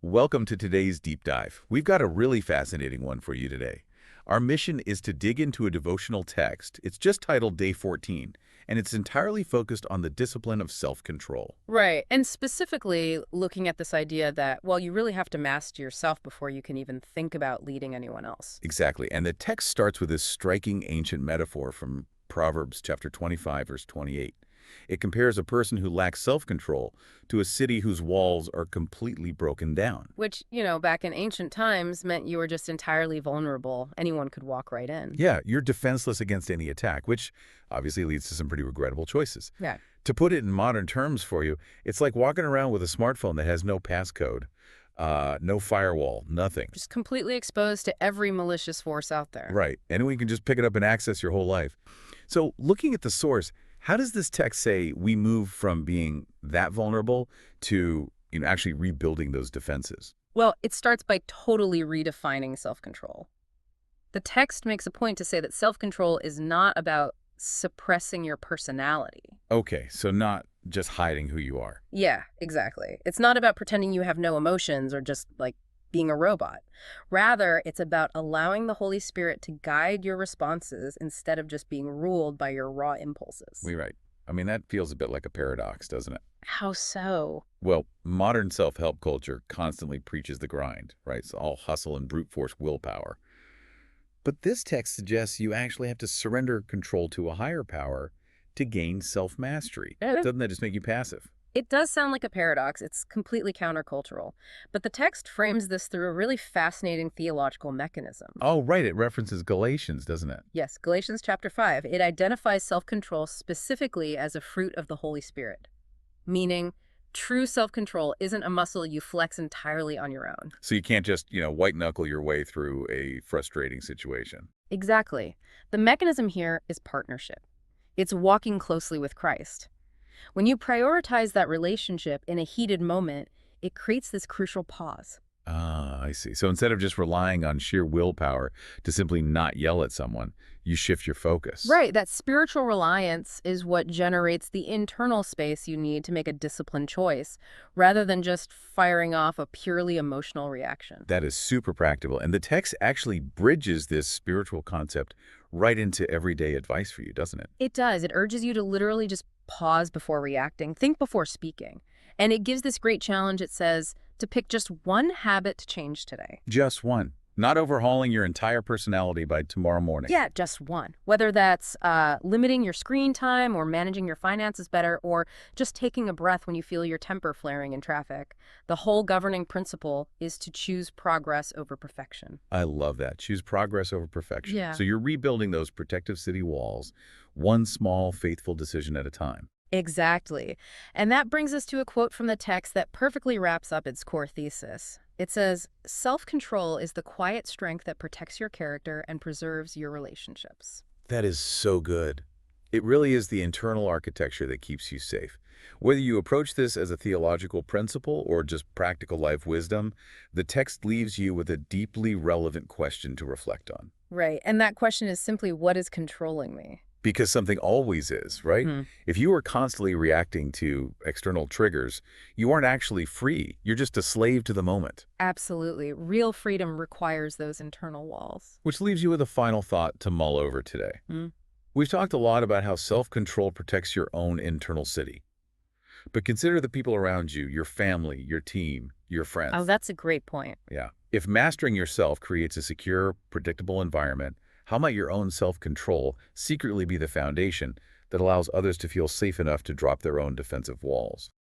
Welcome to today's deep dive. We've got a really fascinating one for you today. Our mission is to dig into a devotional text. It's just titled Day 14, and it's entirely focused on the discipline of self-control. Right. And specifically looking at this idea that, well, you really have to master yourself before you can even think about leading anyone else. Exactly, and the text starts with this striking ancient metaphor from Proverbs chapter 25, verse 28. It compares a person who lacks self-control to a city whose walls are completely broken down. Which, back in ancient times meant you were just entirely vulnerable. Anyone could walk right in. Yeah, you're defenseless against any attack, which obviously leads to some pretty regrettable choices. Yeah. To put it in modern terms for you, it's like walking around with a smartphone that has no passcode, no firewall, nothing. Just completely exposed to every malicious force out there. Right. Anyone can just pick it up and access your whole life. So looking at the source, how does this text say we move from being that vulnerable to, actually rebuilding those defenses? Well, it starts by totally redefining self-control. The text makes a point to say that self-control is not about suppressing your personality. Okay, so not just hiding who you are. Yeah, exactly. It's not about pretending you have no emotions or just like being a robot. Rather, it's about allowing the Holy Spirit to guide your responses instead of just being ruled by your raw impulses. We right. I mean, that feels a bit like a paradox, doesn't it? How so? Well, modern self-help culture constantly preaches the grind, right? It's all hustle and brute force willpower. But this text suggests you actually have to surrender control to a higher power to gain self-mastery. Doesn't that just make you passive? It does sound like a paradox. It's completely countercultural. But the text frames this through a really fascinating theological mechanism. Oh, right. It references Galatians, doesn't it? Yes, Galatians chapter 5. It identifies self-control specifically as a fruit of the Holy Spirit, meaning true self-control isn't a muscle you flex entirely on your own. So you can't just, white knuckle your way through a frustrating situation. Exactly. The mechanism here is partnership. It's walking closely with Christ. When you prioritize that relationship in a heated moment, it creates this crucial pause. Ah, I see. So instead of just relying on sheer willpower to simply not yell at someone, you shift your focus. Right, that spiritual reliance is what generates the internal space you need to make a disciplined choice, rather than just firing off a purely emotional reaction. That is super practical. And the text actually bridges this spiritual concept right into everyday advice for you, doesn't it? It does. It urges you to literally just pause before reacting, think before speaking. And it gives this great challenge. It says to pick just one habit to change today. Just one. Not overhauling your entire personality by tomorrow morning. Yeah, just one. Whether that's limiting your screen time or managing your finances better or just taking a breath when you feel your temper flaring in traffic, the whole governing principle is to choose progress over perfection. I love that. Choose progress over perfection. Yeah. So you're rebuilding those protective city walls, one small, faithful decision at a time. Exactly. And that brings us to a quote from the text that perfectly wraps up its core thesis. It says, "Self-control is the quiet strength that protects your character and preserves your relationships." That is so good. It really is the internal architecture that keeps you safe. Whether you approach this as a theological principle or just practical life wisdom, the text leaves you with a deeply relevant question to reflect on. Right. And that question is simply, what is controlling me? Because something always is, right? Hmm. If you are constantly reacting to external triggers, you aren't actually free. You're just a slave to the moment. Absolutely. Real freedom requires those internal walls. Which leaves you with a final thought to mull over today. Hmm. We've talked a lot about how self-control protects your own internal city. But consider the people around you, your family, your team, your friends. Oh, that's a great point. Yeah. If mastering yourself creates a secure, predictable environment, how might your own self-control secretly be the foundation that allows others to feel safe enough to drop their own defensive walls?